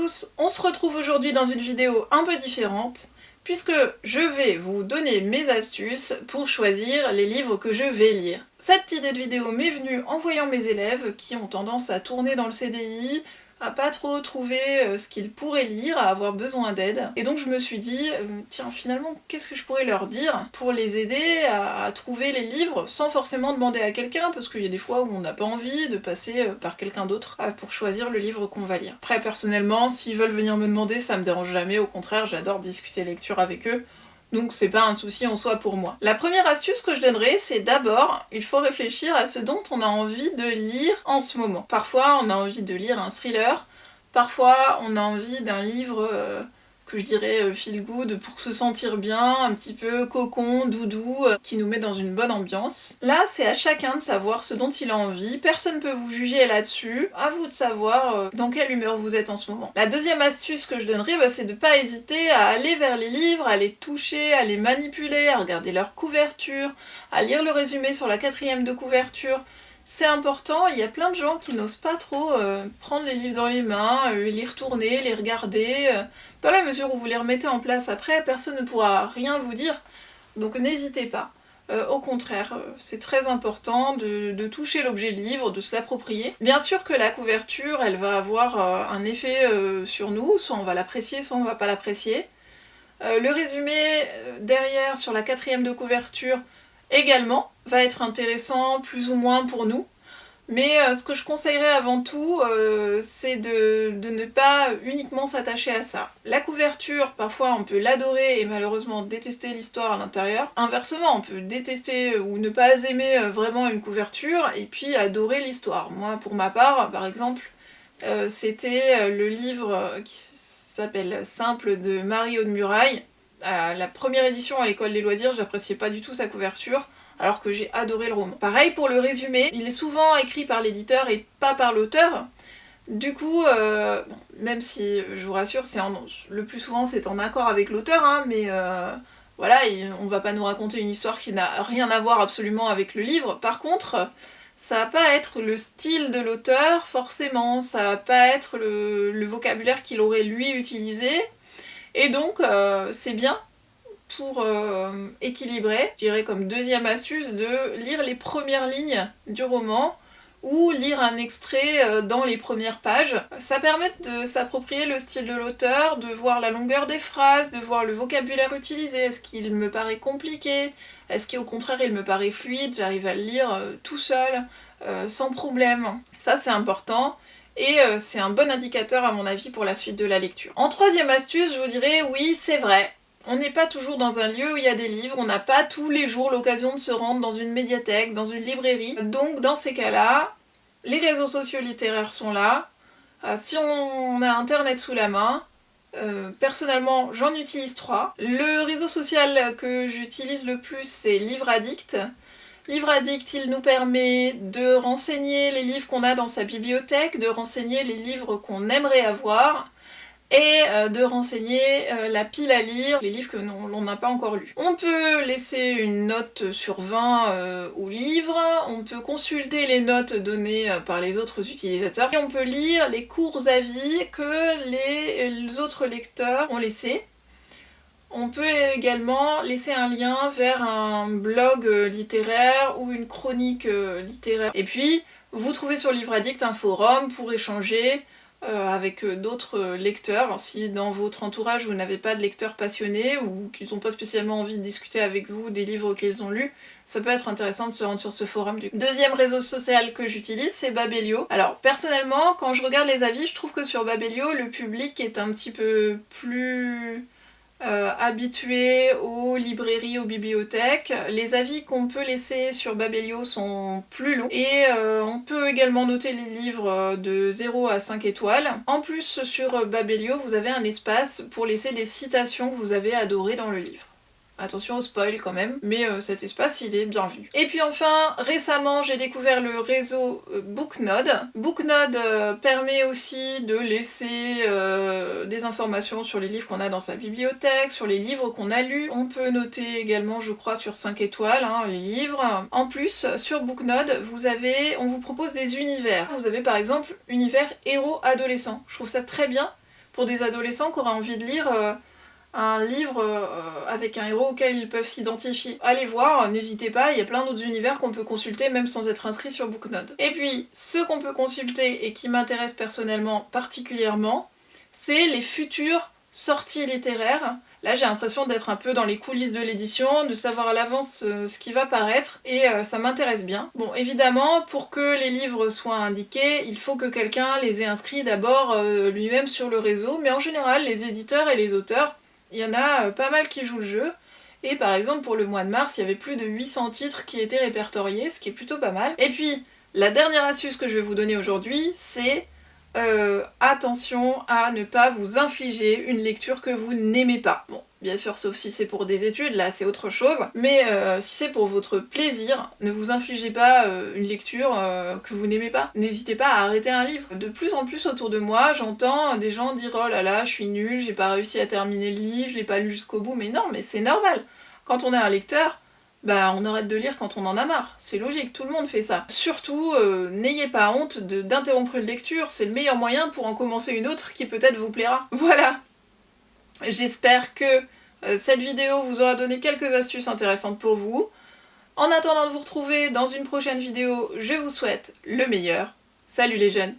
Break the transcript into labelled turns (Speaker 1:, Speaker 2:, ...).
Speaker 1: tous, on se retrouve aujourd'hui dans une vidéo un peu différente, puisque je vais vous donner mes astuces pour choisir les livres que je vais lire. Cette idée de vidéo m'est venue en voyant mes élèves qui ont tendance à tourner dans le CDI, à pas trop trouver ce qu'ils pourraient lire, à avoir besoin d'aide. Et donc je me suis dit, tiens finalement qu'est-ce que je pourrais leur dire pour les aider à trouver les livres sans forcément demander à quelqu'un, parce qu'il y a des fois où on n'a pas envie de passer par quelqu'un d'autre pour choisir le livre qu'on va lire. Après personnellement, s'ils veulent venir me demander, ça me dérange jamais, au contraire j'adore discuter lecture avec eux. Donc c'est pas un souci en soi pour moi. La première astuce que je donnerais, c'est d'abord, il faut réfléchir à ce dont on a envie de lire en ce moment. Parfois on a envie de lire un thriller, parfois on a envie d'un livre que je dirais feel good pour se sentir bien, un petit peu cocon, doudou, qui nous met dans une bonne ambiance. Là c'est à chacun de savoir ce dont il a envie, personne ne peut vous juger là-dessus, à vous de savoir dans quelle humeur vous êtes en ce moment. La deuxième astuce que je donnerais, c'est de pas hésiter à aller vers les livres, à les toucher, à les manipuler, à regarder leur couverture, à lire le résumé sur la 4e de couverture. C'est important, il y a plein de gens qui n'osent pas trop prendre les livres dans les mains, les retourner, les regarder. Dans la mesure où vous les remettez en place après, personne ne pourra rien vous dire, donc n'hésitez pas. Au contraire, c'est très important de toucher l'objet livre, de se l'approprier. Bien sûr que la couverture, elle va avoir un effet sur nous, soit on va l'apprécier, soit on va pas l'apprécier. Le résumé derrière sur la 4e de couverture également va être intéressant plus ou moins pour nous, mais ce que je conseillerais avant tout, c'est de ne pas uniquement s'attacher à ça. La couverture, parfois on peut l'adorer et malheureusement détester l'histoire à l'intérieur. Inversement, on peut détester ou ne pas aimer vraiment une couverture et puis adorer l'histoire. Moi, pour ma part, par exemple, c'était le livre qui s'appelle Simple de Marie Aude-Murail. La première édition à l'école des loisirs, j'appréciais pas du tout sa couverture, alors que j'ai adoré le roman. Pareil pour le résumé, il est souvent écrit par l'éditeur et pas par l'auteur. Du coup, même si, je vous rassure, le plus souvent c'est en accord avec l'auteur, hein, mais voilà, on va pas nous raconter une histoire qui n'a rien à voir absolument avec le livre. Par contre, ça va pas être le style de l'auteur, forcément, ça va pas être le vocabulaire qu'il aurait lui utilisé, et donc c'est bien pour équilibrer, je dirais comme deuxième astuce, de lire les premières lignes du roman ou lire un extrait dans les premières pages. Ça permet de s'approprier le style de l'auteur, de voir la longueur des phrases, de voir le vocabulaire utilisé. Est-ce qu'il me paraît compliqué? Est-ce qu'au contraire il me paraît fluide? J'arrive à le lire tout seul, sans problème. Ça c'est important. Et c'est un bon indicateur à mon avis pour la suite de la lecture. En troisième astuce, je vous dirais, oui c'est vrai, on n'est pas toujours dans un lieu où il y a des livres, on n'a pas tous les jours l'occasion de se rendre dans une médiathèque, dans une librairie. Donc dans ces cas-là, les réseaux sociaux littéraires sont là. Si on a internet sous la main, personnellement j'en utilise 3. Le réseau social que j'utilise le plus c'est Livre Addict. Livre Addict, il nous permet de renseigner les livres qu'on a dans sa bibliothèque, de renseigner les livres qu'on aimerait avoir, et de renseigner la pile à lire, les livres que l'on n'a pas encore lus. On peut laisser une note sur 20 au livre, on peut consulter les notes données par les autres utilisateurs, et on peut lire les courts avis que les autres lecteurs ont laissés. On peut également laisser un lien vers un blog littéraire ou une chronique littéraire. Et puis, vous trouvez sur Livre Addict un forum pour échanger avec d'autres lecteurs. Si dans votre entourage vous n'avez pas de lecteurs passionnés ou qui n'ont pas spécialement envie de discuter avec vous des livres qu'ils ont lus, ça peut être intéressant de se rendre sur ce forum. Deuxième réseau social que j'utilise, c'est Babelio. Alors personnellement, quand je regarde les avis, je trouve que sur Babelio, le public est un petit peu plus habitués aux librairies, aux bibliothèques. Les avis qu'on peut laisser sur Babelio sont plus longs et on peut également noter les livres de 0 à 5 étoiles. En plus, sur Babelio, vous avez un espace pour laisser des citations que vous avez adorées dans le livre. Attention au spoil quand même, mais cet espace il est bien vu. Et puis enfin, récemment j'ai découvert le réseau Booknode. Booknode permet aussi de laisser des informations sur les livres qu'on a dans sa bibliothèque, sur les livres qu'on a lus. On peut noter également, je crois, sur 5 étoiles les livres. En plus, sur Booknode, on vous propose des univers. Vous avez par exemple univers héros adolescents. Je trouve ça très bien, pour des adolescents qui auraient envie de lire un livre avec un héros auquel ils peuvent s'identifier. Allez voir, n'hésitez pas, il y a plein d'autres univers qu'on peut consulter même sans être inscrit sur Booknode. Et puis, ce qu'on peut consulter et qui m'intéresse personnellement particulièrement, c'est les futures sorties littéraires. Là, j'ai l'impression d'être un peu dans les coulisses de l'édition, de savoir à l'avance ce qui va paraître, et ça m'intéresse bien. Bon, évidemment, pour que les livres soient indiqués, il faut que quelqu'un les ait inscrits d'abord lui-même sur le réseau, mais en général, les éditeurs et les auteurs, il y en a pas mal qui jouent le jeu, et par exemple, pour le mois de mars, il y avait plus de 800 titres qui étaient répertoriés, ce qui est plutôt pas mal. Et puis, la dernière astuce que je vais vous donner aujourd'hui, c'est attention à ne pas vous infliger une lecture que vous n'aimez pas. Bon, bien sûr, sauf si c'est pour des études, là c'est autre chose, mais si c'est pour votre plaisir, ne vous infligez pas une lecture que vous n'aimez pas. N'hésitez pas à arrêter un livre. De plus en plus autour de moi, j'entends des gens dire « Oh là là, je suis nulle, j'ai pas réussi à terminer le livre, je l'ai pas lu jusqu'au bout », mais non, mais c'est normal. Quand on est un lecteur, bah on arrête de lire quand on en a marre. C'est logique, tout le monde fait ça. Surtout, n'ayez pas honte d'interrompre une lecture, c'est le meilleur moyen pour en commencer une autre qui peut-être vous plaira. Voilà. J'espère que cette vidéo vous aura donné quelques astuces intéressantes pour vous. En attendant de vous retrouver dans une prochaine vidéo, je vous souhaite le meilleur. Salut les jeunes!